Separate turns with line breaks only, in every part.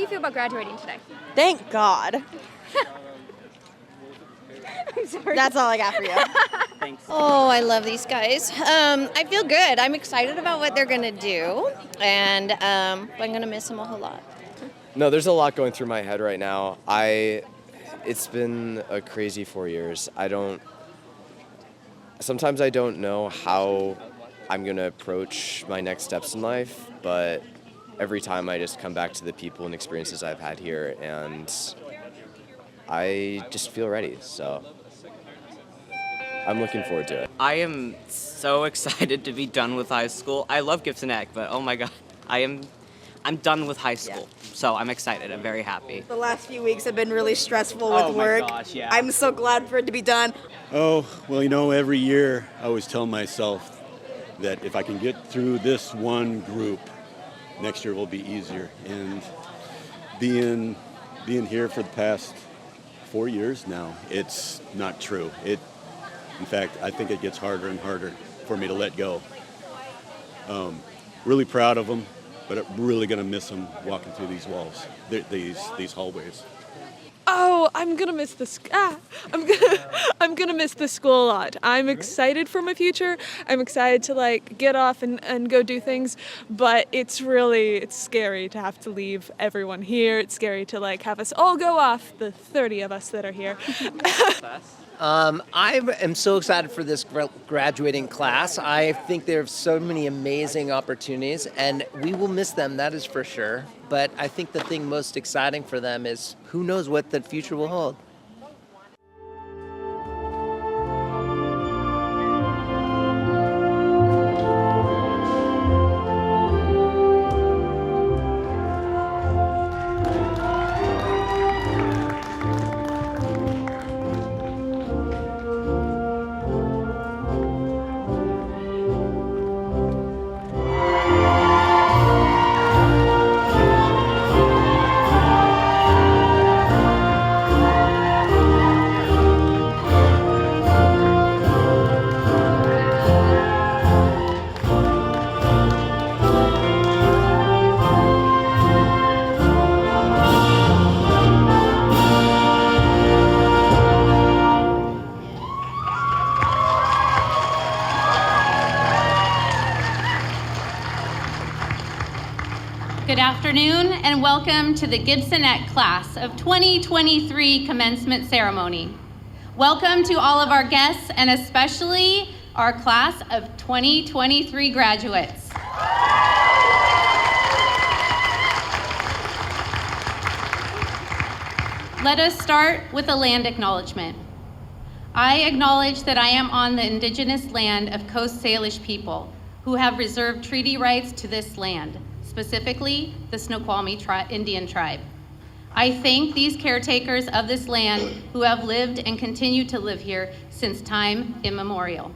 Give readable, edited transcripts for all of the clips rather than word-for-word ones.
you feel about graduating today?
Thank God.
I'm sorry.
That's all I got for you.
Thanks.
Oh, I love these guys. I feel good. I'm excited about what they're going to do, and I'm going to miss them a whole lot.
No, there's a lot going through my head right now. It's been a crazy 4 years. Sometimes I don't know how I'm going to approach my next steps in life, but every time I just come back to the people and experiences I've had here, and I just feel ready, so I'm looking forward to it.
I am so excited to be done with high school. I love Gibson Ag, but oh my God, I'm done with high school, so I'm excited. I'm very happy.
The last few weeks have been really stressful with work.
Oh my gosh, yeah.
I'm so glad for it to be done.
Oh, well, every year I always tell myself that if I can get through this one group, next year will be easier. And being here for the past 4 years now, it's not true. In fact, I think it gets harder and harder for me to let go. Really proud of them, but I'm really going to miss them walking through these walls, these hallways.
Oh, I'm gonna miss the I'm gonna miss the school a lot. I'm excited for my future. I'm excited to get off and go do things, but it's scary to have to leave everyone here. It's scary to have us all go off, the 30 of us that are here.
I am so excited for this graduating class. I think there are so many amazing opportunities, and we will miss them, that is for sure. But I think the thing most exciting for them is who knows what the future will hold.
Good afternoon and welcome to the Gibson class of 2023 commencement ceremony. Welcome to all of our guests and especially our class of 2023 graduates. Let us start with a land acknowledgement. I acknowledge that I am on the indigenous land of Coast Salish people who have reserved treaty rights to this land, specifically the Snoqualmie Indian tribe. I thank these caretakers of this land who have lived and continue to live here since time immemorial.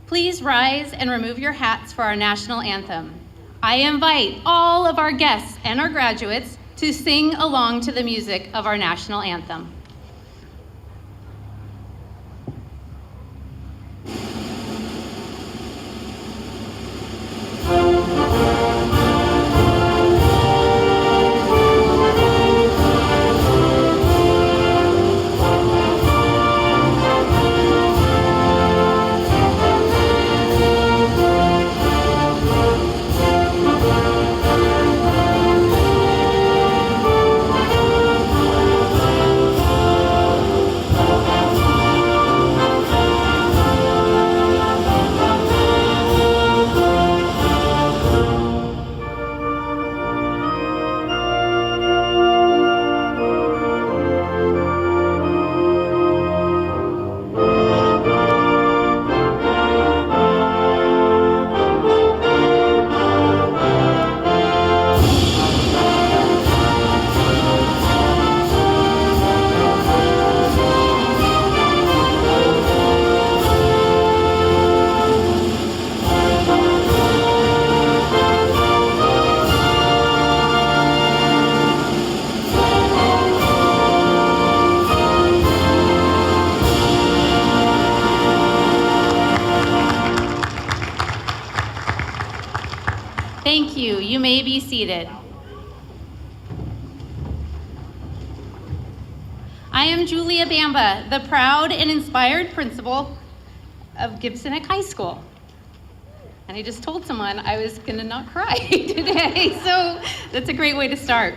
Please rise and remove your hats for our national anthem. I invite all of our guests and our graduates to sing along to the music of our national anthem. Thank you. You may be seated. I am Julia Bamba, the proud and inspired principal of Gibson High School. And I just told someone I was gonna not cry today, so that's a great way to start.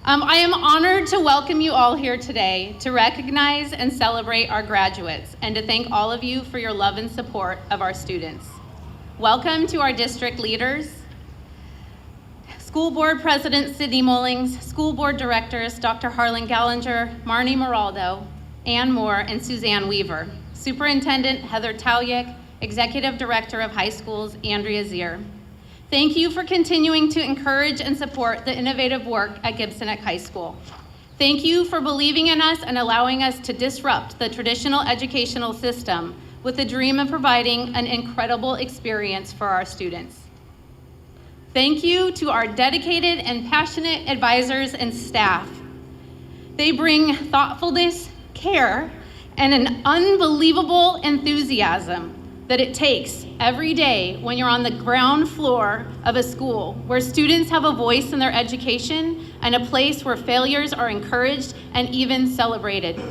I am honored to welcome you all here today to recognize and celebrate our graduates and to thank all of you for your love and support of our students. Welcome to our district leaders, School Board President Sydney Mullings, School Board Directors Dr. Harlan Gallinger, Marnie Moraldo, Ann Moore, and Suzanne Weaver, Superintendent Heather Talyek, Executive Director of High Schools Andrea Zier. Thank you for continuing to encourage and support the innovative work at Gibson High School. Thank you for believing in us and allowing us to disrupt the traditional educational system with the dream of providing an incredible experience for our students. Thank you to our dedicated and passionate advisors and staff. They bring thoughtfulness, care, and an unbelievable enthusiasm that it takes every day when you're on the ground floor of a school where students have a voice in their education and a place where failures are encouraged and even celebrated.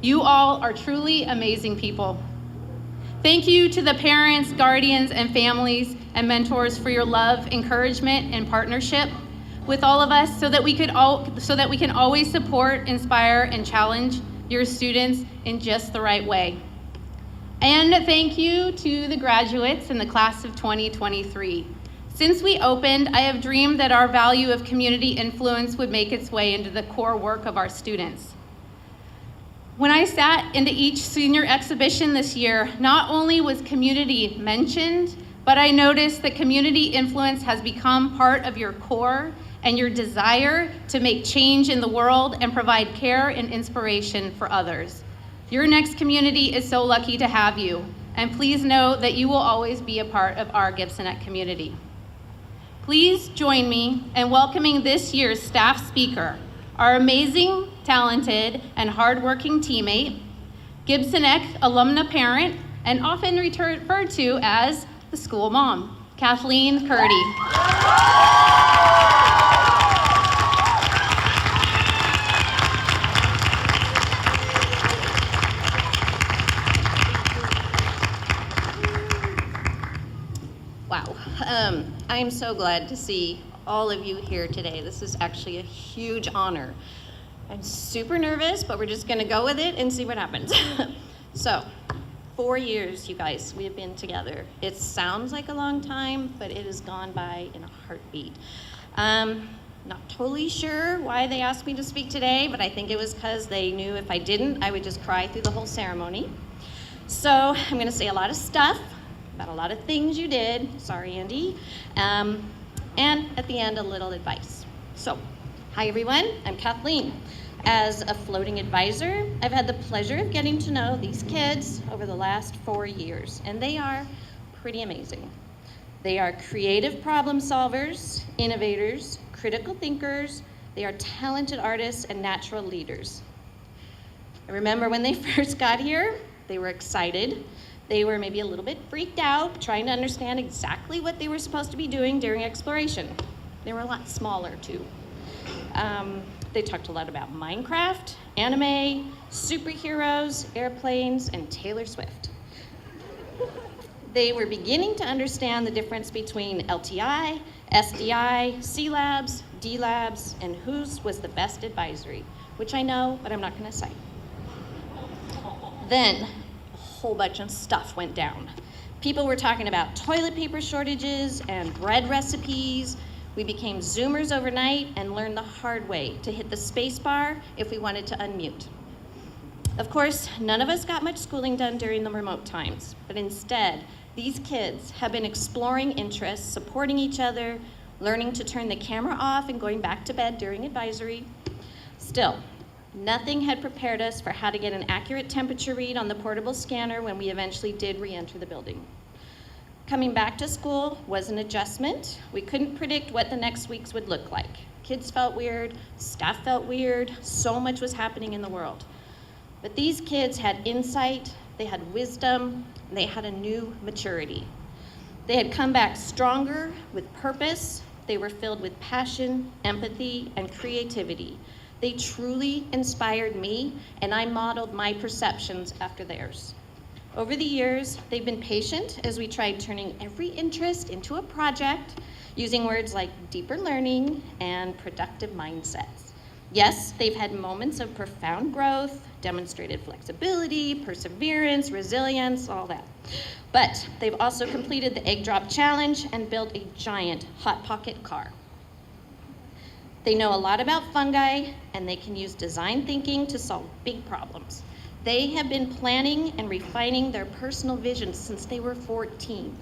You all are truly amazing people. Thank you to the parents, guardians, and families and mentors for your love, encouragement, and partnership with all of us so that we can always support, inspire, and challenge your students in just the right way. And thank you to the graduates in the class of 2023. Since we opened, I have dreamed that our value of community influence would make its way into the core work of our students. When I sat into each senior exhibition this year, not only was community mentioned, but I noticed that community influence has become part of your core and your desire to make change in the world and provide care and inspiration for others. Your next community is so lucky to have you, and please know that you will always be a part of our Gibsonette community. Please join me in welcoming this year's staff speaker, our amazing, talented, and hardworking teammate, Gibsonette alumna parent, and often referred to as the school mom, Kathleen Purdy.
Wow, I'm so glad to see all of you here today. This is actually a huge honor. I'm super nervous, but we're just gonna go with it and see what happens. So, 4 years, you guys, we have been together. It sounds like a long time, but it has gone by in a heartbeat. Not totally sure why they asked me to speak today, but I think it was because they knew if I didn't, I would just cry through the whole ceremony. So, I'm gonna say a lot of stuff about a lot of things you did. Sorry, Andy. And at the end, a little advice. So, hi everyone, I'm Kathleen. As a floating advisor, I've had the pleasure of getting to know these kids over the last 4 years, and they are pretty amazing. They are creative problem solvers, innovators, critical thinkers, they are talented artists and natural leaders. I remember when they first got here, they were excited. They were maybe a little bit freaked out, trying to understand exactly what they were supposed to be doing during exploration. They were a lot smaller too. They talked a lot about Minecraft, anime, superheroes, airplanes, and Taylor Swift. They were beginning to understand the difference between LTI, SDI, C-Labs, D-Labs, and whose was the best advisory, which I know, but I'm not gonna say. Then, a whole bunch of stuff went down. People were talking about toilet paper shortages and bread recipes. We became Zoomers overnight and learned the hard way to hit the space bar if we wanted to unmute. Of course, none of us got much schooling done during the remote times, but instead, these kids have been exploring interests, supporting each other, learning to turn the camera off and going back to bed during advisory. Still, nothing had prepared us for how to get an accurate temperature read on the portable scanner when we eventually did re-enter the building. Coming back to school was an adjustment. We couldn't predict what the next weeks would look like. Kids felt weird, staff felt weird, so much was happening in the world. But these kids had insight, they had wisdom, and they had a new maturity. They had come back stronger with purpose. They were filled with passion, empathy, and creativity. They truly inspired me, and I modeled my perceptions after theirs. Over the years, they've been patient as we tried turning every interest into a project using words like deeper learning and productive mindsets. Yes, they've had moments of profound growth, demonstrated flexibility, perseverance, resilience, all that. But they've also completed the egg drop challenge and built a giant Hot Pocket car. They know a lot about fungi, and they can use design thinking to solve big problems. They have been planning and refining their personal visions since they were 14.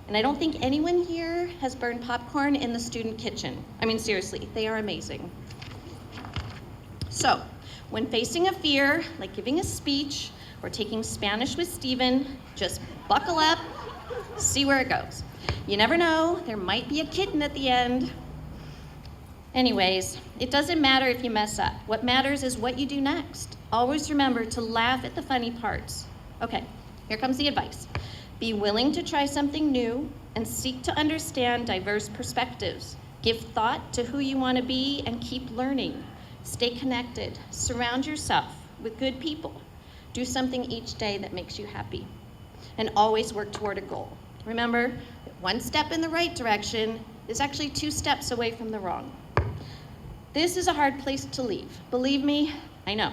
And I don't think anyone here has burned popcorn in the student kitchen. I mean, seriously, they are amazing. So, when facing a fear, like giving a speech or taking Spanish with Steven, just buckle up, see where it goes. You never know, there might be a kitten at the end. Anyways, it doesn't matter if you mess up. What matters is what you do next. Always remember to laugh at the funny parts. Okay, here comes the advice. Be willing to try something new and seek to understand diverse perspectives. Give thought to who you want to be and keep learning. Stay connected. Surround yourself with good people. Do something each day that makes you happy. And always work toward a goal. Remember, one step in the right direction is actually 2 steps away from the wrong. This is a hard place to leave. Believe me, I know.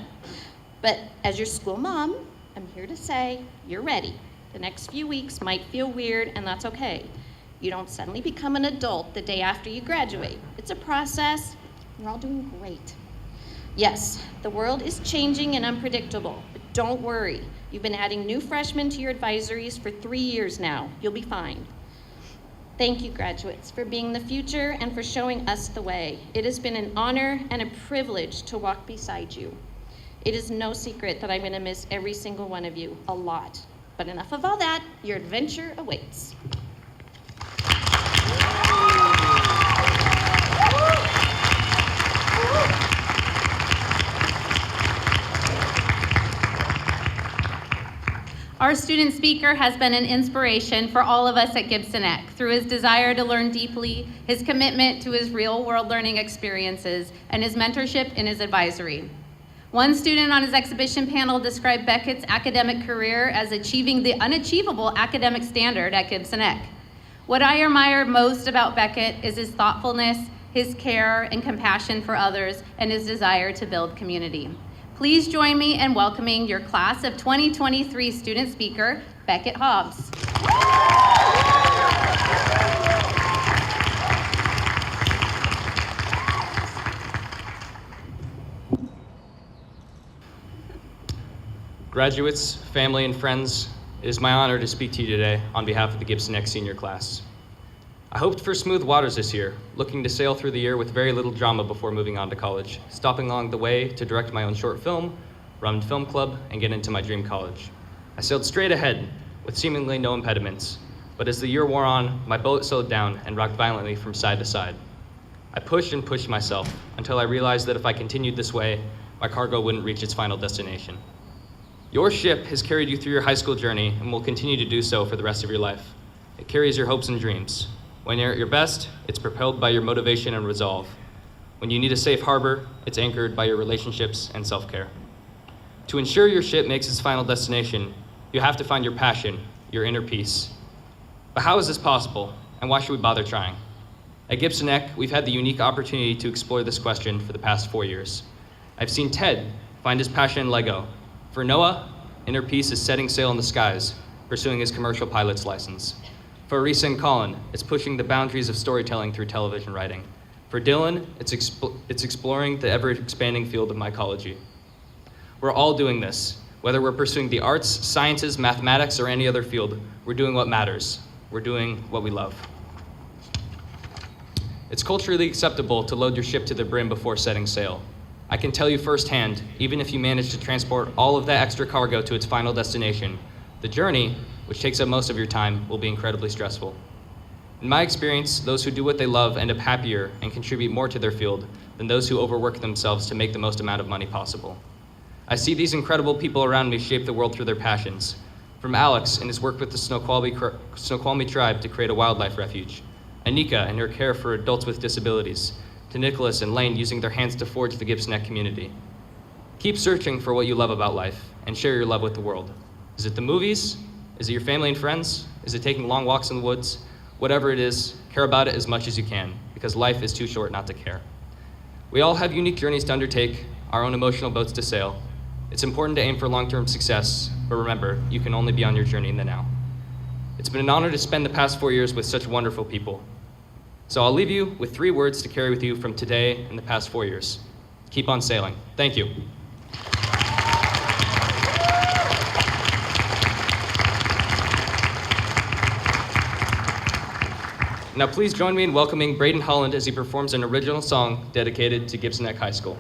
But as your school mom, I'm here to say you're ready. The next few weeks might feel weird, and that's okay. You don't suddenly become an adult the day after you graduate. It's a process. You're all doing great. Yes, the world is changing and unpredictable, but don't worry. You've been adding new freshmen to your advisories for 3 years now. You'll be fine. Thank you, graduates, for being the future and for showing us the way. It has been an honor and a privilege to walk beside you. It is no secret that I'm going to miss every single one of you a lot. But enough of all that, your adventure awaits.
Our student speaker has been an inspiration for all of us at Gibson through his desire to learn deeply, his commitment to his real-world learning experiences, and his mentorship in his advisory. One student on his exhibition panel described Beckett's academic career as achieving the unachievable academic standard at Gibson What I admire most about Beckett is his thoughtfulness, his care and compassion for others, and his desire to build community. Please join me in welcoming your class of 2023 student speaker, Beckett Hobbs.
Graduates, family, and friends, it is my honor to speak to you today on behalf of the Gibson X senior class. I hoped for smooth waters this year, looking to sail through the year with very little drama before moving on to college, stopping along the way to direct my own short film, run film club, and get into my dream college. I sailed straight ahead with seemingly no impediments, but as the year wore on, my boat slowed down and rocked violently from side to side. I pushed and pushed myself until I realized that if I continued this way, my cargo wouldn't reach its final destination. Your ship has carried you through your high school journey and will continue to do so for the rest of your life. It carries your hopes and dreams. When you're at your best, it's propelled by your motivation and resolve. When you need a safe harbor, it's anchored by your relationships and self-care. To ensure your ship makes its final destination, you have to find your passion, your inner peace. But how is this possible, and why should we bother trying? At Gibson we've had the unique opportunity to explore this question for the past 4 years. I've seen Ted find his passion in Lego. For Noah, inner peace is setting sail in the skies, pursuing his commercial pilot's license. For Arisa and Colin, it's pushing the boundaries of storytelling through television writing. For Dylan, it's exploring the ever-expanding field of mycology. We're all doing this. Whether we're pursuing the arts, sciences, mathematics, or any other field, we're doing what matters. We're doing what we love. It's culturally acceptable to load your ship to the brim before setting sail. I can tell you firsthand, even if you manage to transport all of that extra cargo to its final destination, the journey, which takes up most of your time, will be incredibly stressful. In my experience, those who do what they love end up happier and contribute more to their field than those who overwork themselves to make the most amount of money possible. I see these incredible people around me shape the world through their passions. From Alex in his work with the Snoqualmie tribe to create a wildlife refuge, Anika in her care for adults with disabilities, to Nicholas and Lane using their hands to forge the Gibson Neck community. Keep searching for what you love about life and share your love with the world. Is it the movies? Is it your family and friends? Is it taking long walks in the woods? Whatever it is, care about it as much as you can, because life is too short not to care. We all have unique journeys to undertake, our own emotional boats to sail. It's important to aim for long-term success, but remember, you can only be on your journey in the now. It's been an honor to spend the past 4 years with such wonderful people. So I'll leave you with 3 words to carry with you from today and the past 4 years. Keep on sailing. Thank you. Now please join me in welcoming Braden Holland as he performs an original song dedicated to Gibson Neck High School.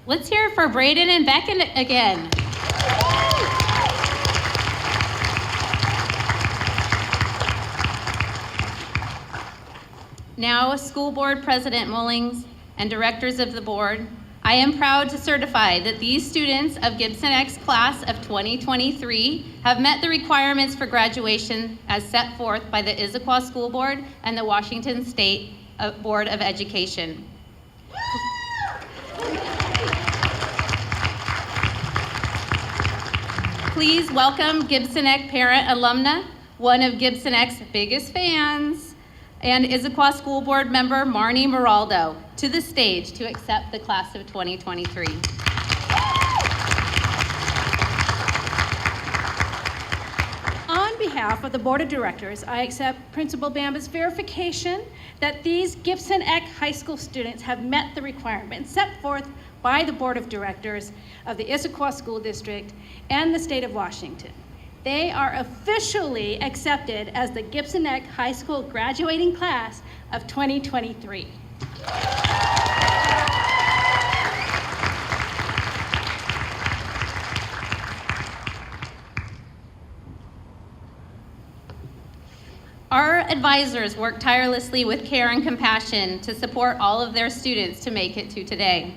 Let's hear it for Braden and Beck again. Now, School Board President Mullings and directors of the board, I am proud to certify that these students of Gibson X class of 2023 have met the requirements for graduation as set forth by the Issaquah School Board and the Washington State Board of Education. Please welcome Gibson X parent alumna, one of Gibson X's biggest fans, and Issaquah School Board member Marnie Moraldo to the stage to accept the class of 2023.
On behalf behalf of the Board of Directors, I accept Principal Bamba's verification that these Gibson Eck High School students have met the requirements set forth by the Board of Directors of the Issaquah School District and the State of Washington. They are officially accepted as the Gibson Eck High School graduating class of 2023.
Our advisors work tirelessly with care and compassion to support all of their students to make it to today.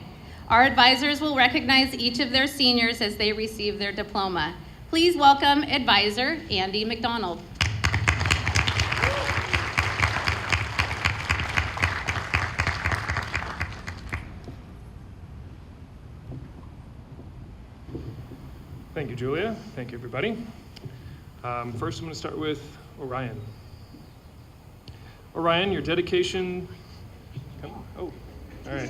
Our advisors will recognize each of their seniors as they receive their diploma. Please welcome Advisor Andy McDonald.
Thank you, Julia. Thank you, everybody. First, I'm going to start with Orion. Orion, your dedication. Oh, all right.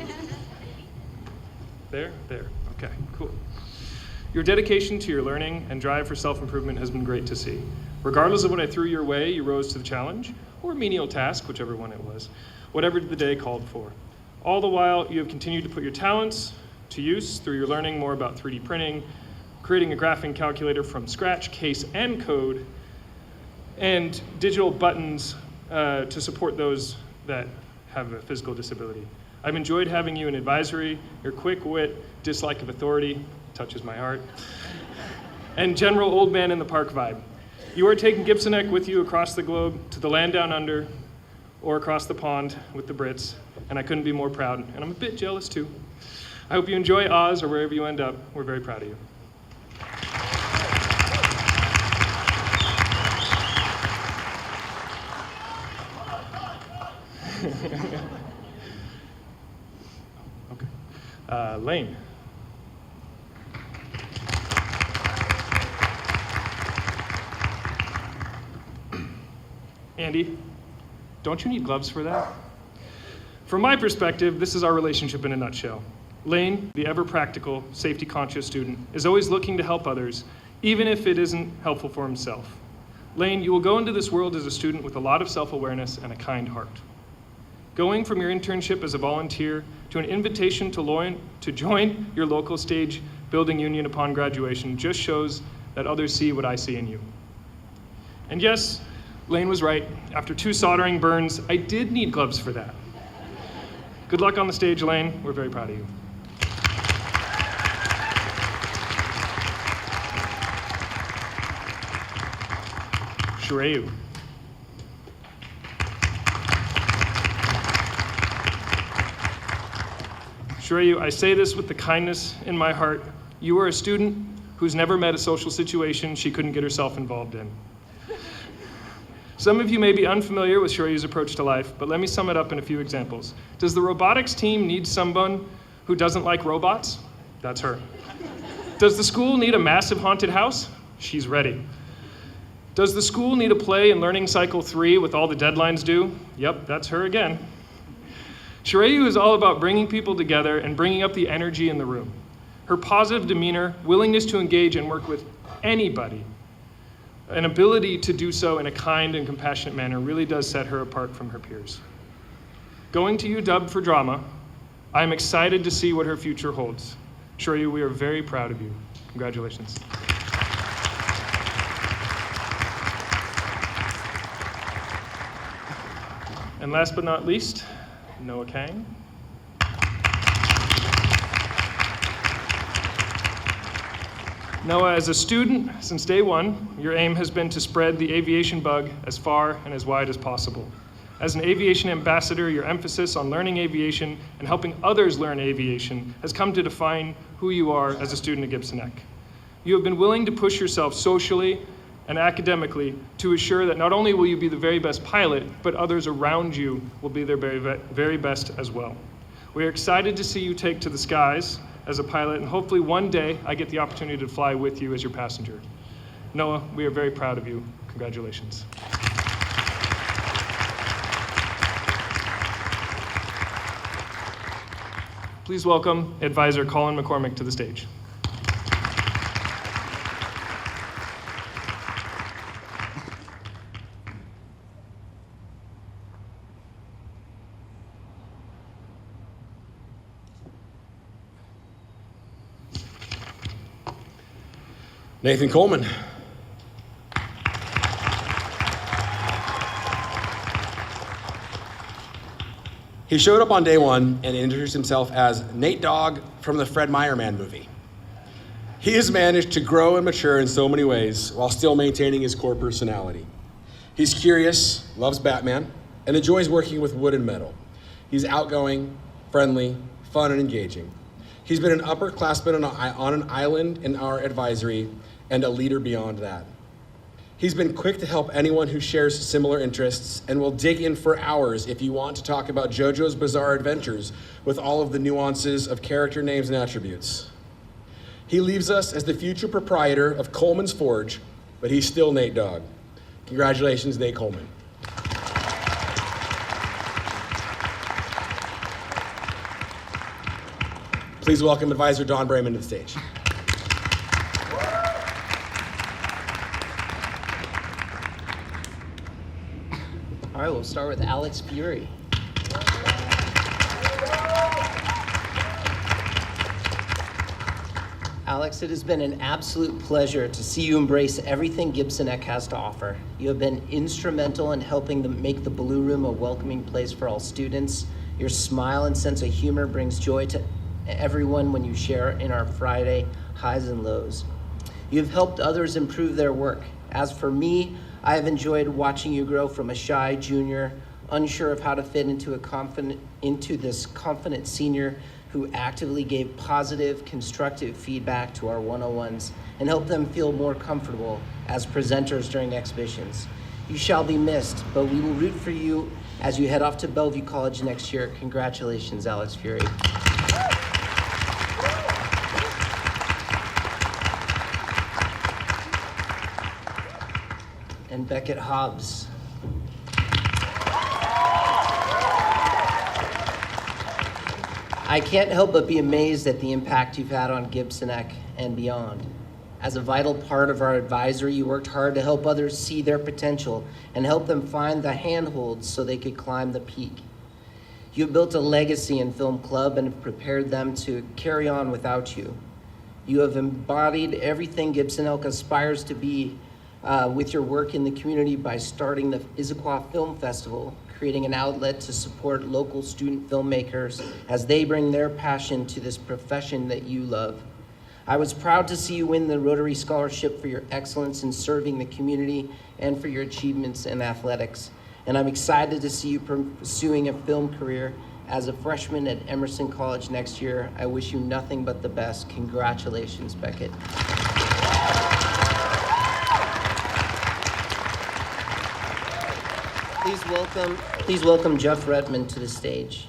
There. Okay, cool. Your dedication to your learning and drive for self-improvement has been great to see. Regardless of what I threw your way, you rose to the challenge, or menial task, whichever one it was, whatever the day called for. All the while, you have continued to put your talents to use through your learning more about 3D printing, creating a graphing calculator from scratch, case and code, and digital buttons to support those that have a physical disability. I've enjoyed having you in advisory. Your quick wit, dislike of authority, touches my heart, and general old man in the park vibe. You are taking Gibson Eck with you across the globe to the land down under or across the pond with the Brits, and I couldn't be more proud, and I'm a bit jealous too. I hope you enjoy Oz or wherever you end up. We're very proud of you. Okay. Lane. Andy, don't you need gloves for that? From my perspective, this is our relationship in a nutshell. Lane, the ever-practical, safety-conscious student, is always looking to help others, even if it isn't helpful for himself. Lane, you will go into this world as a student with a lot of self-awareness and a kind heart. Going from your internship as a volunteer to an invitation to join your local stage building union upon graduation just shows that others see what I see in you. And yes, Lane was right. After 2 soldering burns, I did need gloves for that. Good luck on the stage, Lane. We're very proud of you. Shreyu. Shreyu, I say this with the kindness in my heart. You are a student who's never met a social situation she couldn't get herself involved in. Some of you may be unfamiliar with Shreyu's approach to life, but let me sum it up in a few examples. Does the robotics team need someone who doesn't like robots? That's her. Does the school need a massive haunted house? She's ready. Does the school need a play in Learning Cycle 3 with all the deadlines due? Yep, that's her again. Shreyu is all about bringing people together and bringing up the energy in the room. Her positive demeanor, willingness to engage and work with anybody, an ability to do so in a kind and compassionate manner really does set her apart from her peers. Going to UW for drama, I am excited to see what her future holds. Shreyu, we are very proud of you. Congratulations. And last but not least, Noah Kang. Noah, as a student since day one, your aim has been to spread the aviation bug as far and as wide as possible. As an aviation ambassador, your emphasis on learning aviation and helping others learn aviation has come to define who you are as a student at Gibson Eck. You have been willing to push yourself socially and academically to assure that not only will you be the very best pilot, but others around you will be their very best as well. We are excited to see you take to the skies as a pilot, and hopefully one day I get the opportunity to fly with you as your passenger. Noah, we are very proud of you. Congratulations. Please welcome Advisor Colin McCormick to the stage.
Nathan Coleman. He showed up on day one and introduced himself as Nate Dogg from the Fred Meyer Man movie. He has managed to grow and mature in so many ways while still maintaining his core personality. He's curious, loves Batman, and enjoys working with wood and metal. He's outgoing, friendly, fun, and engaging. He's been an upperclassman on an island in our advisory and a leader beyond that. He's been quick to help anyone who shares similar interests and will dig in for hours if you want to talk about JoJo's Bizarre Adventures with all of the nuances of character names and attributes. He leaves us as the future proprietor of Coleman's Forge, but he's still Nate Dogg. Congratulations, Nate Coleman. Please welcome Advisor Don Brayman to the stage.
All right, we'll start with Alex Fury. Alex, it has been an absolute pleasure to see you embrace everything Gibson Eck has to offer. You have been instrumental in helping them make the Blue Room a welcoming place for all students. Your smile and sense of humor brings joy to everyone when you share in our Friday highs and lows. You have helped others improve their work. As for me, I have enjoyed watching you grow from a shy junior, unsure of how to fit into this confident senior who actively gave positive, constructive feedback to our 101s and helped them feel more comfortable as presenters during exhibitions. You shall be missed, but we will root for you as you head off to Bellevue College next year. Congratulations, Alex Fury. And Beckett Hobbs. I can't help but be amazed at the impact you've had on Gibson Eck and beyond. As a vital part of our advisory, you worked hard to help others see their potential and help them find the handholds so they could climb the peak. You have built a legacy in Film Club and have prepared them to carry on without you. You have embodied everything Gibson Elk aspires to be with your work in the community by starting the Issaquah Film Festival, creating an outlet to support local student filmmakers as they bring their passion to this profession that you love. I was proud to see you win the Rotary Scholarship for your excellence in serving the community and for your achievements in athletics. And I'm excited to see you pursuing a film career as a freshman at Emerson College next year. I wish you nothing but the best. Congratulations, Beckett. Please welcome Jeff Redmond to the stage.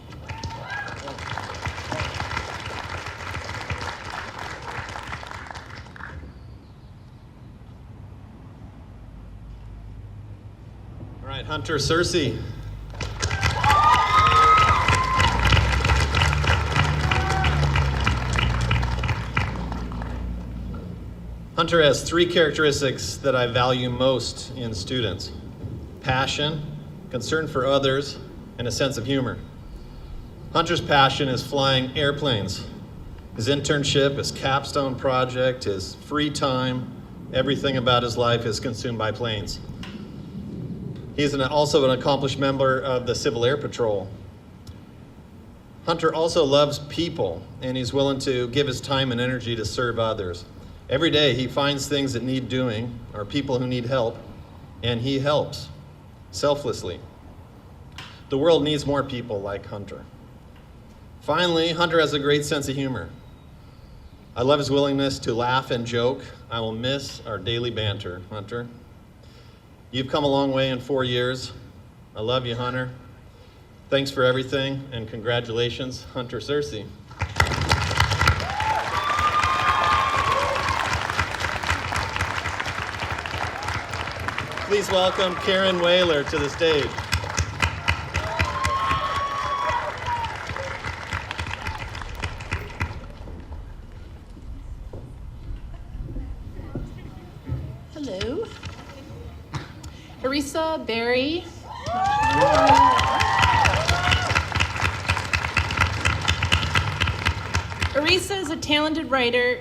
All right, Hunter Searcy. Hunter has three characteristics that I value most in students: passion, concern for others, and a sense of humor. Hunter's passion is flying airplanes. His internship, his capstone project, his free time, everything about his life is consumed by planes. He's also an accomplished member of the Civil Air Patrol. Hunter also loves people, and he's willing to give his time and energy to serve others. Every day he finds things that need doing, or people who need help, and he helps selflessly. The world needs more people like Hunter. Finally, Hunter has a great sense of humor. I love his willingness to laugh and joke. I will miss our daily banter, Hunter. You've come a long way in 4 years. I love you, Hunter. Thanks for everything, and congratulations, Hunter Searcy. Please welcome Karen Whaler to the stage.
Hello. Arisa Berry. Arisa is a talented writer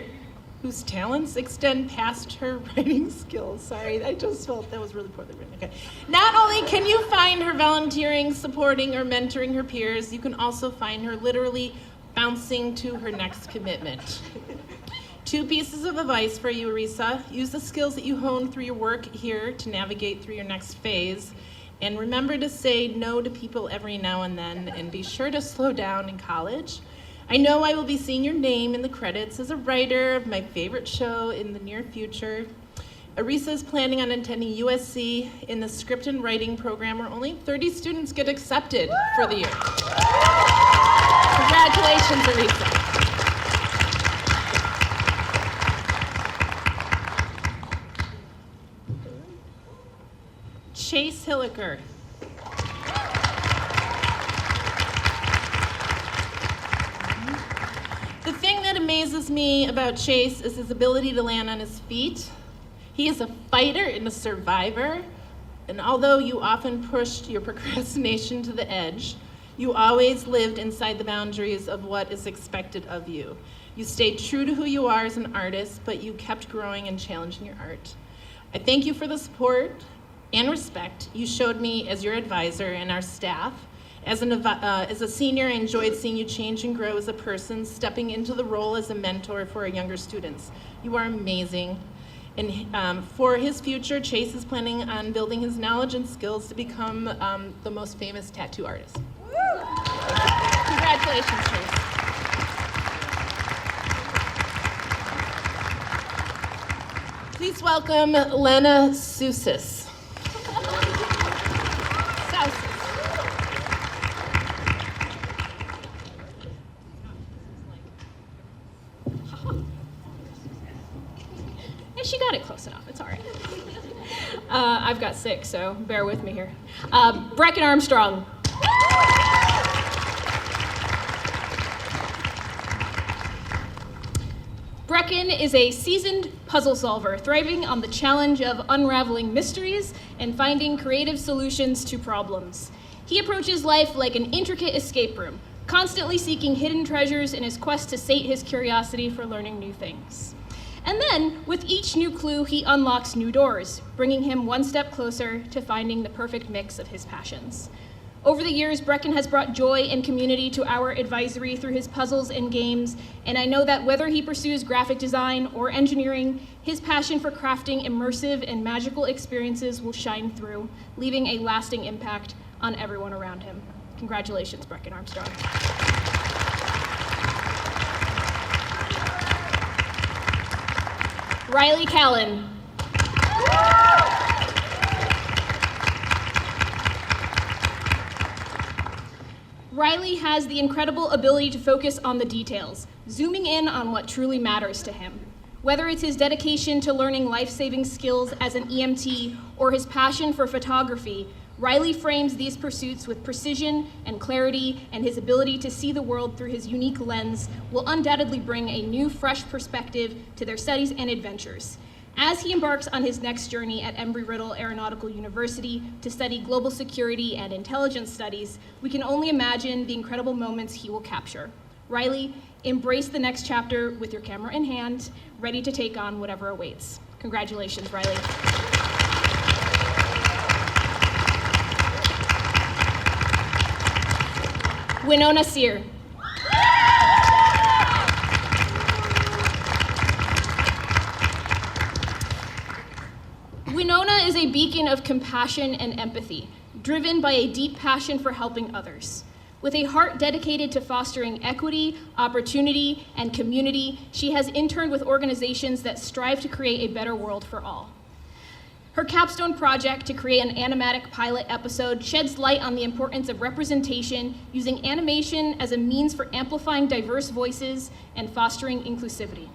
whose talents extend past her writing skills. Sorry, I just felt that was really poorly written. Okay. Not only can you find her volunteering, supporting, or mentoring her peers, you can also find her literally bouncing to her next commitment. 2 pieces of advice for you, Arisa. Use the skills that you hone through your work here to navigate through your next phase. And remember to say no to people every now and then, and be sure to slow down in college. I know I will be seeing your name in the credits as a writer of my favorite show in the near future. Arisa is planning on attending USC in the script and writing program where only 30 students get accepted for the year. Congratulations, Arisa. Chase Hilliker. The thing that amazes me about Chase is his ability to land on his feet. He is a fighter and a survivor, and although you often pushed your procrastination to the edge, you always lived inside the boundaries of what is expected of you. You stayed true to who you are as an artist, but you kept growing and challenging your art. I thank you for the support and respect you showed me as your advisor and our staff. As a senior, I enjoyed seeing you change and grow as a person, stepping into the role as a mentor for our younger students. You are amazing. And for his future, Chase is planning on building his knowledge and skills to become the most famous tattoo artist. Congratulations, Chase. Please welcome Lena Sousis. She got it close enough. It's all right. I've got 6, so bear with me here. Brecken Armstrong. Brecken is a seasoned puzzle solver, thriving on the challenge of unraveling mysteries and finding creative solutions to problems. He approaches life like an intricate escape room, constantly seeking hidden treasures in his quest to sate his curiosity for learning new things. And then, with each new clue, he unlocks new doors, bringing him one step closer to finding the perfect mix of his passions. Over the years, Brecken has brought joy and community to our advisory through his puzzles and games, and I know that whether he pursues graphic design or engineering, his passion for crafting immersive and magical experiences will shine through, leaving a lasting impact on everyone around him. Congratulations, Brecken Armstrong. Riley Callan. Riley has the incredible ability to focus on the details, zooming in on what truly matters to him. Whether it's his dedication to learning life-saving skills as an EMT or his passion for photography, Riley frames these pursuits with precision and clarity, and his ability to see the world through his unique lens will undoubtedly bring a new, fresh perspective to their studies and adventures. As he embarks on his next journey at Embry-Riddle Aeronautical University to study global security and intelligence studies, we can only imagine the incredible moments he will capture. Riley, embrace the next chapter with your camera in hand, ready to take on whatever awaits. Congratulations, Riley. Winona Sear. Winona is a beacon of compassion and empathy, driven by a deep passion for helping others. With a heart dedicated to fostering equity, opportunity, and community, she has interned with organizations that strive to create a better world for all. Her capstone project to create an animatic pilot episode sheds light on the importance of representation, using animation as a means for amplifying diverse voices and fostering inclusivity.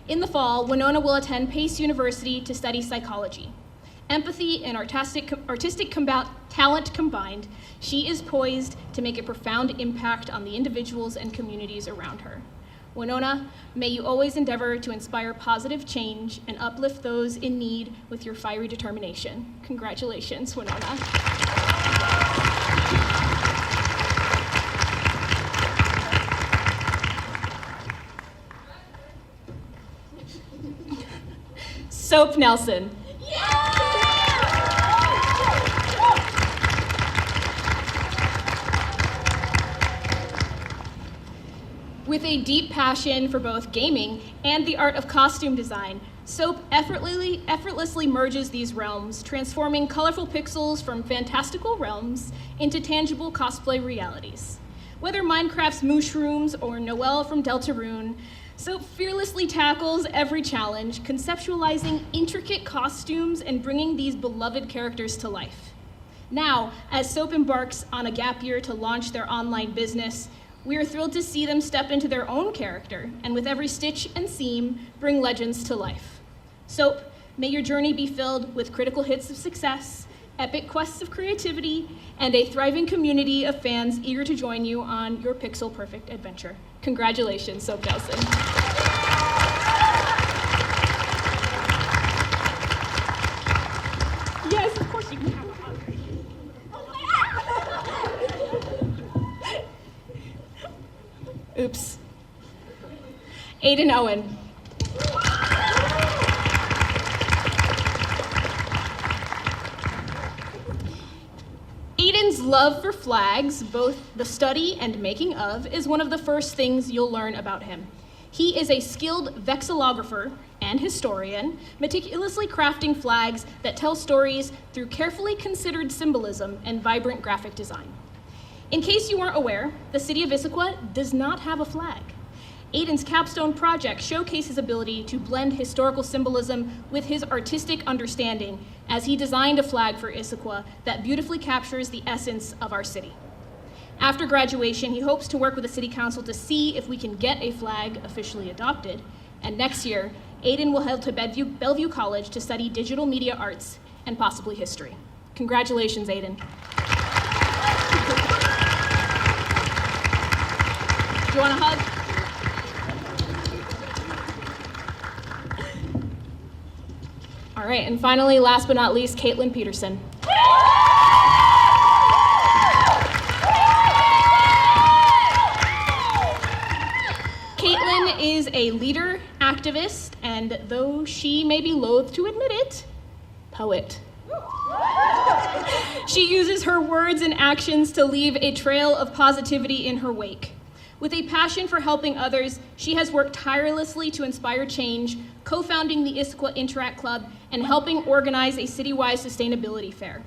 In the fall, Winona will attend Pace University to study psychology. Empathy and artistic talent combined, she is poised to make a profound impact on the individuals and communities around her. Winona, may you always endeavor to inspire positive change and uplift those in need with your fiery determination. Congratulations, Winona. Soap Nelson. With a deep passion for both gaming and the art of costume design, Soap effortlessly merges these realms, transforming colorful pixels from fantastical realms into tangible cosplay realities. Whether Minecraft's Mushrooms or Noelle from Deltarune, Soap fearlessly tackles every challenge, conceptualizing intricate costumes and bringing these beloved characters to life. Now, as Soap embarks on a gap year to launch their online business, we are thrilled to see them step into their own character, and with every stitch and seam, bring legends to life. Soap, may your journey be filled with critical hits of success, epic quests of creativity, and a thriving community of fans eager to join you on your pixel-perfect adventure. Congratulations, Soap Nelson. Yes, of course you can have a hug. Oops. Aiden Owen. Aiden's love for flags, both the study and making of, is one of the first things you'll learn about him. He is a skilled vexillographer and historian, meticulously crafting flags that tell stories through carefully considered symbolism and vibrant graphic design. In case you weren't aware, the city of Issaquah does not have a flag. Aiden's capstone project showcases his ability to blend historical symbolism with his artistic understanding as he designed a flag for Issaquah that beautifully captures the essence of our city. After graduation, he hopes to work with the city council to see if we can get a flag officially adopted, and next year, Aiden will head to Bellevue College to study digital media arts and possibly history. Congratulations, Aiden. Do you want a hug? All right, and finally, last but not least, Caitlin Peterson. Caitlin is a leader, activist, and though she may be loath to admit it, poet. She uses her words and actions to leave a trail of positivity in her wake. With a passion for helping others, she has worked tirelessly to inspire change, co-founding the Issaquah Interact Club and helping organize a citywide sustainability fair.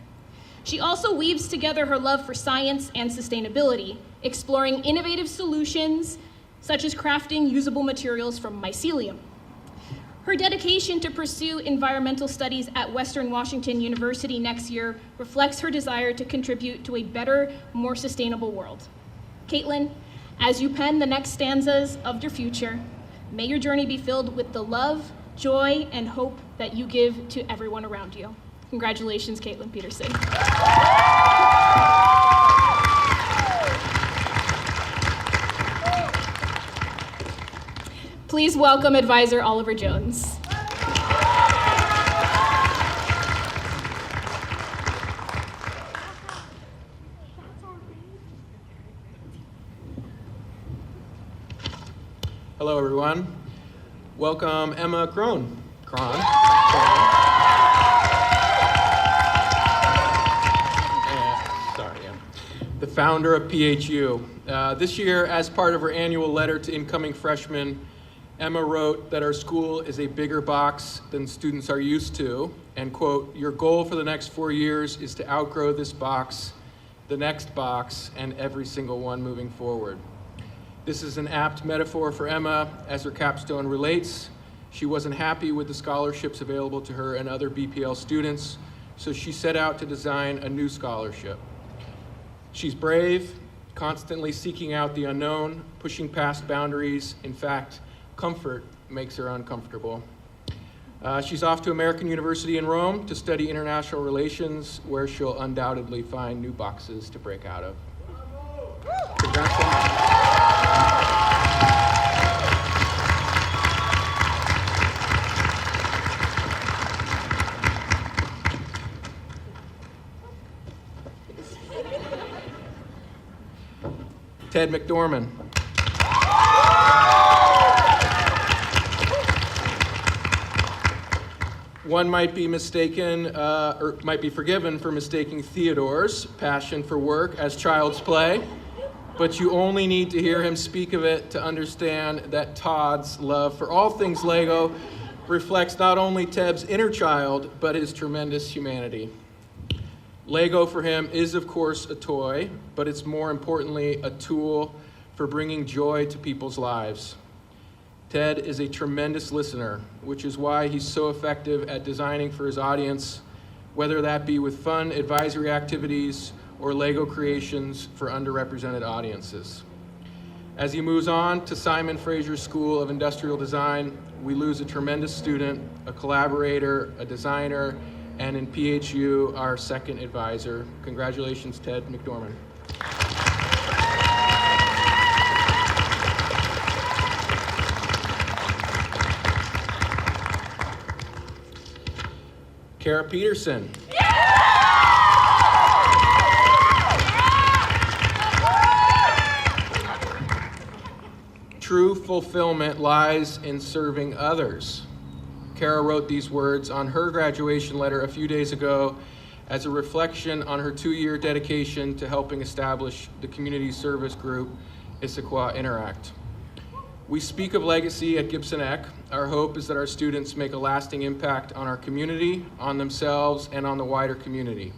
She also weaves together her love for science and sustainability, exploring innovative solutions such as crafting usable materials from mycelium. Her dedication to pursue environmental studies at Western Washington University next year reflects her desire to contribute to a better, more sustainable world. Caitlin, as you pen the next stanzas of your future, may your journey be filled with the love, joy, and hope that you give to everyone around you. Congratulations, Caitlin Peterson. Please welcome Advisor Oliver Jones.
Hello, everyone. Welcome, Emma Cron. The founder of PHU. This year, as part of her annual letter to incoming freshmen, Emma wrote that our school is a bigger box than students are used to, and quote, "Your goal for the next 4 years is to outgrow this box, the next box, and every single one moving forward." This is an apt metaphor for Emma as her capstone relates. She wasn't happy with the scholarships available to her and other BPL students, so she set out to design a new scholarship. She's brave, constantly seeking out the unknown, pushing past boundaries. In fact, comfort makes her uncomfortable. She's off to American University in Rome to study international relations, where she'll undoubtedly find new boxes to break out of. Congrats, Emma. Ted McDorman. One might be mistaken, or might be forgiven for mistaking Theodore's passion for work as child's play, but you only need to hear him speak of it to understand that Todd's love for all things Lego reflects not only Teb's inner child, but his tremendous humanity. Lego for him is, of course, a toy, but it's more importantly a tool for bringing joy to people's lives. Ted is a tremendous listener, which is why he's so effective at designing for his audience, whether that be with fun advisory activities or Lego creations for underrepresented audiences. As he moves on to Simon Fraser School of Industrial Design, we lose a tremendous student, a collaborator, a designer, and in PHU, our second advisor. Congratulations, Ted McDorman. Kara Peterson. True fulfillment lies in serving others. Kara wrote these words on her graduation letter a few days ago as a reflection on her 2-year dedication to helping establish the community service group Issaquah Interact. We speak of legacy at Gibson Eck. Our hope is that our students make a lasting impact on our community, on themselves, and on the wider community.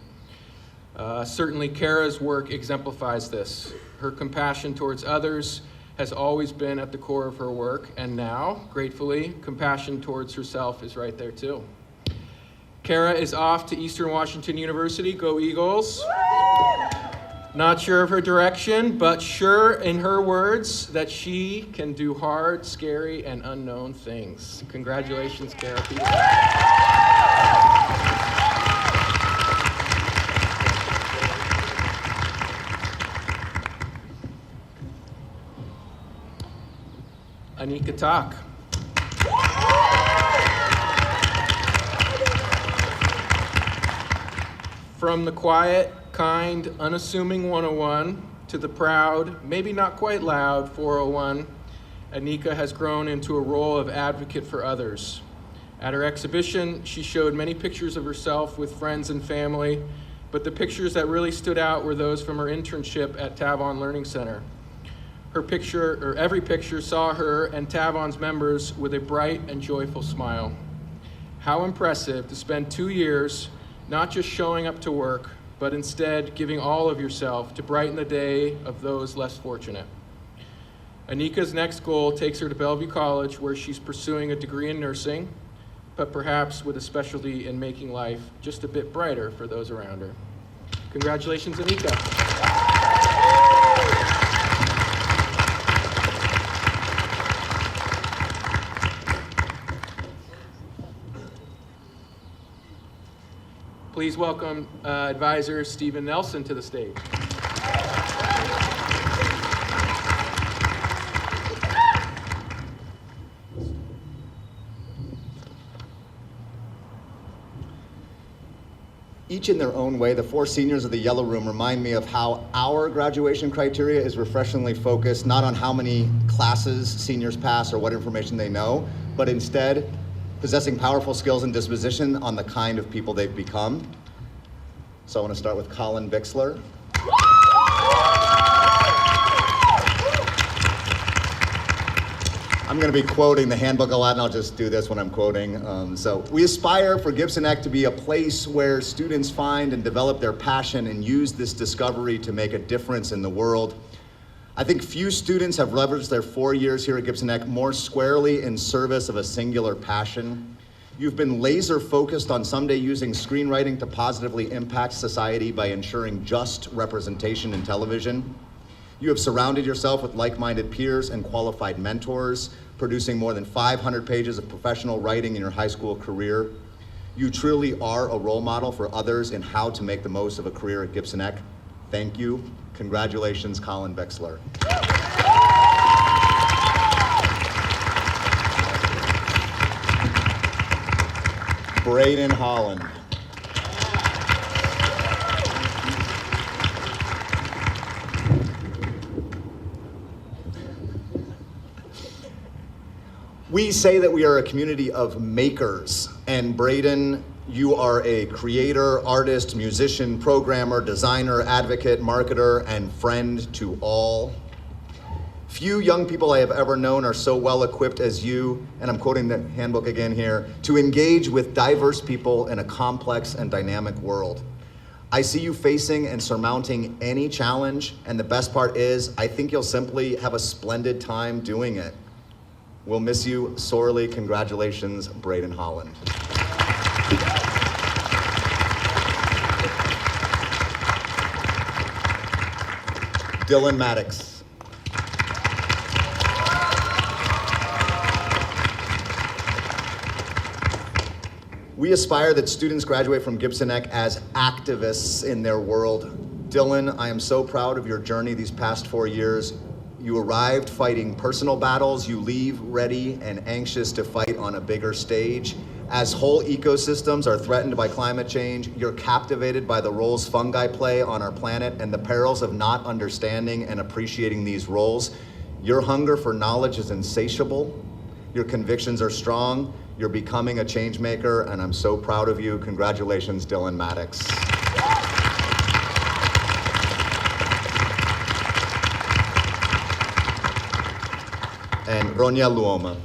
Certainly Kara's work exemplifies this. Her compassion towards others has always been at the core of her work, and now, gratefully, compassion towards herself is right there too. Kara is off to Eastern Washington University. Go Eagles! Not sure of her direction, but sure in her words that she can do hard, scary, and unknown things. Congratulations, Kara Peterson. Anika Tak. From the quiet, kind, unassuming 101 to the proud, maybe not quite loud 401, Anika has grown into a role of advocate for others. At her exhibition, she showed many pictures of herself with friends and family, but the pictures that really stood out were those from her internship at Tavon Learning Center. Every picture saw her and Tavon's members with a bright and joyful smile. How impressive to spend 2 years not just showing up to work, but instead giving all of yourself to brighten the day of those less fortunate. Anika's next goal takes her to Bellevue College, where she's pursuing a degree in nursing, but perhaps with a specialty in making life just a bit brighter for those around her. Congratulations, Anika. Please welcome advisor Stephen Nelson to the stage.
Each in their own way, the 4 seniors of the Yellow Room remind me of how our graduation criteria is refreshingly focused not on how many classes seniors pass or what information they know, but instead possessing powerful skills and disposition on the kind of people they've become. So I want to start with Colin Bixler. I'm going to be quoting the handbook a lot, and I'll just do this when I'm quoting. So we aspire for Gibson Eck to be a place where students find and develop their passion and use this discovery to make a difference in the world. I think few students have leveraged their 4 years here at Gibson Eck more squarely in service of a singular passion. You've been laser focused on someday using screenwriting to positively impact society by ensuring just representation in television. You have surrounded yourself with like-minded peers and qualified mentors, producing more than 500 pages of professional writing in your high school career. You truly are a role model for others in how to make the most of a career at Gibson Eck. Thank you. Congratulations, Colin Bixler. Braden Holland. We say that we are a community of makers, And Braden, you are a creator, artist, musician, programmer, designer, advocate, marketer, and friend to all. Few young people I have ever known are so well equipped as you, and I'm quoting the handbook again here, to engage with diverse people in a complex and dynamic world. I see you facing and surmounting any challenge, and the best part is, I think you'll simply have a splendid time doing it. We'll miss you sorely. Congratulations, Braden Holland. Dylan Maddox. We aspire that students graduate from Gibson Eck as activists in their world. Dylan, I am so proud of your journey these past 4 years. You arrived fighting personal battles, you leave ready and anxious to fight on a bigger stage. As whole ecosystems are threatened by climate change, you're captivated by the roles fungi play on our planet and the perils of not understanding and appreciating these roles. Your hunger for knowledge is insatiable. Your convictions are strong. You're becoming a change maker, and I'm so proud of you. Congratulations, Dylan Maddox. And Ronya Luoma.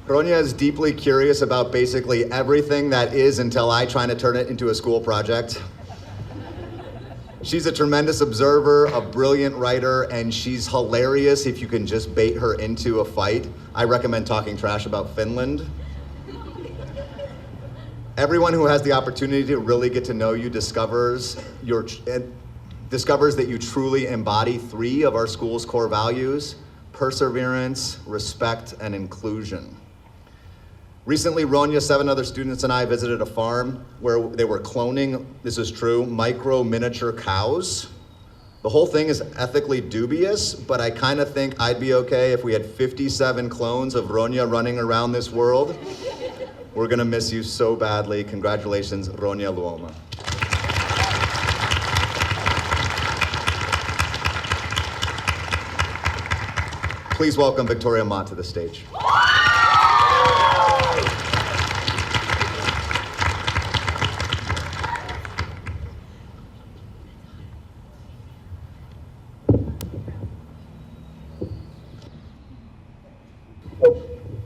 Ronya is deeply curious about basically everything that is until I try to turn it into a school project. She's a tremendous observer, a brilliant writer, and she's hilarious if you can just bait her into a fight. I recommend talking trash about Finland. Everyone who has the opportunity to really get to know you discovers that you truly embody 3 of our school's core values: perseverance, respect, and inclusion. Recently, Ronya, 7 other students, and I visited a farm where they were cloning, this is true, micro miniature cows. The whole thing is ethically dubious, but I kind of think I'd be okay if we had 57 clones of Ronya running around this world. We're gonna miss you so badly. Congratulations, Ronya Luoma. Please welcome Victoria Mott to the stage.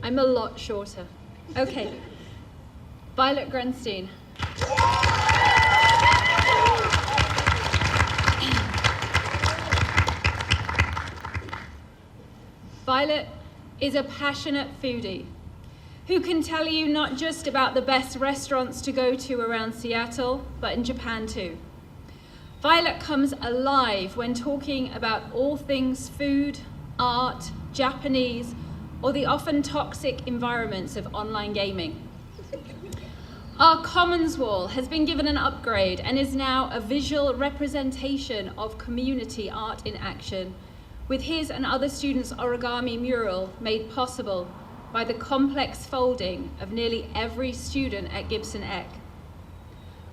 I'm a lot shorter. Okay. Violet Grunstein. Violet is a passionate foodie who can tell you not just about the best restaurants to go to around Seattle, but in Japan too. Violet comes alive when talking about all things food, art, Japanese, or the often toxic environments of online gaming. Our Commons Wall has been given an upgrade and is now a visual representation of community art in action, with his and other students' origami mural made possible by the complex folding of nearly every student at Gibson Eck.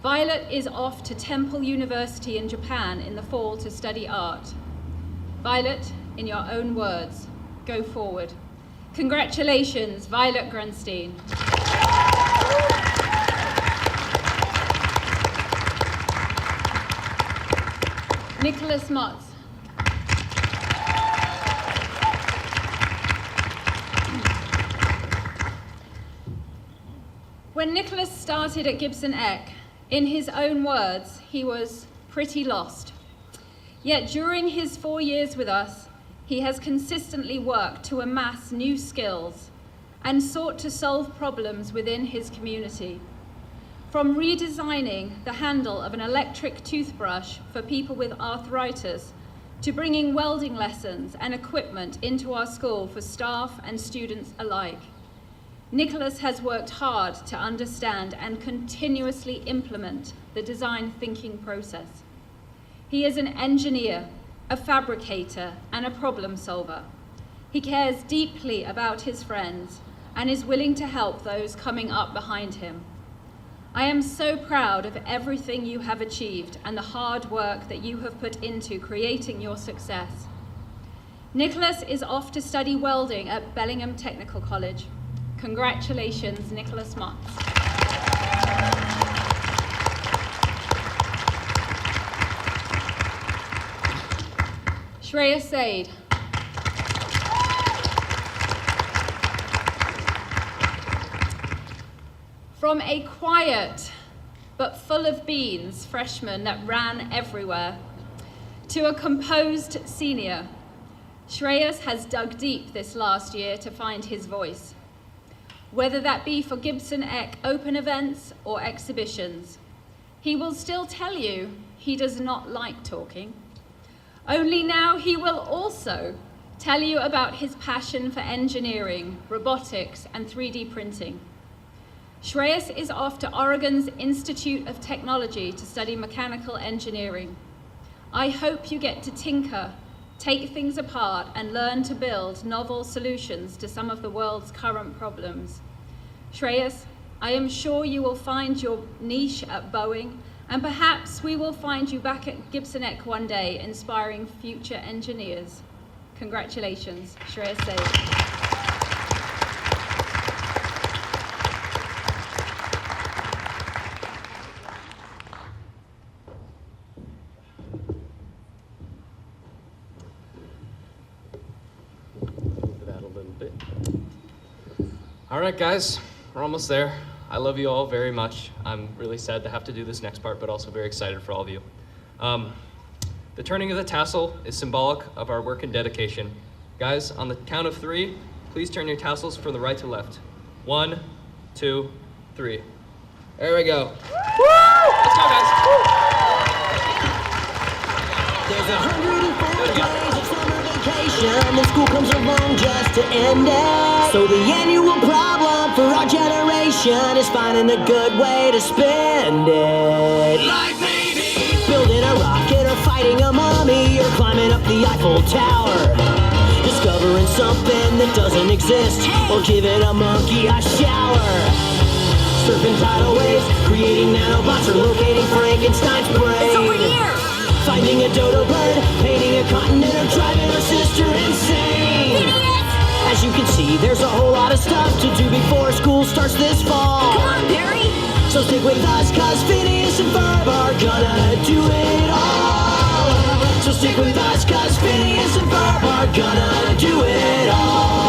Violet is off to Temple University in Japan in the fall to study art. Violet, in your own words, go forward. Congratulations, Violet Grunstein. Nicholas Motz. When Nicholas started at Gibson Eck, in his own words, he was pretty lost. Yet during his 4 years with us, he has consistently worked to amass new skills and sought to solve problems within his community. From redesigning the handle of an electric toothbrush for people with arthritis, to bringing welding lessons and equipment into our school for staff and students alike. Nicholas has worked hard to understand and continuously implement the design thinking process. He is an engineer, a fabricator, and a problem solver. He cares deeply about his friends and is willing to help those coming up behind him. I am so proud of everything you have achieved and the hard work that you have put into creating your success. Nicholas is off to study welding at Bellingham Technical College. Congratulations, Nicholas Motz. Shreya Said. From a quiet but full of beans freshman that ran everywhere to a composed senior, Shreyas has dug deep this last year to find his voice, whether that be for Gibson Eck open events or exhibitions. He will still tell you he does not like talking. Only now he will also tell you about his passion for engineering, robotics, and 3D printing. Shreyas is off to Oregon's Institute of Technology to study mechanical engineering. I hope you get to tinker, take things apart, and learn to build novel solutions to some of the world's current problems. Shreyas, I am sure you will find your niche at Boeing, and perhaps we will find you back at Gibson Eck one day, inspiring future engineers. Congratulations, Shreya Said.
All right, guys, we're almost there. I love you all very much. I'm really sad to have to do this next part, but also very excited for all of you. The turning of the tassel is symbolic of our work and dedication. Guys, on the count of 3, please turn your tassels from the right to left. 1, 2, 3. There we go. Woo! Let's go, guys.
There's 104 days of summer vacation, and school comes along just to end it. So the annual problem for our generation is finding a good way to spend it. Like maybe building a rocket or fighting a mummy or climbing up the Eiffel Tower. Discovering something that doesn't exist or giving a monkey a shower. Surfing tidal waves, creating nanobots or locating Frankenstein's brain. It's over here! Finding a dodo bird, painting a continent, or driving our sister insane. Idiot! As you can see, there's a whole lot of stuff to do before school starts this fall. Come on, Barry! So stick with us, cause Phineas and Ferb are gonna do it all. So stick with us, cause Phineas and Ferb are gonna do it all.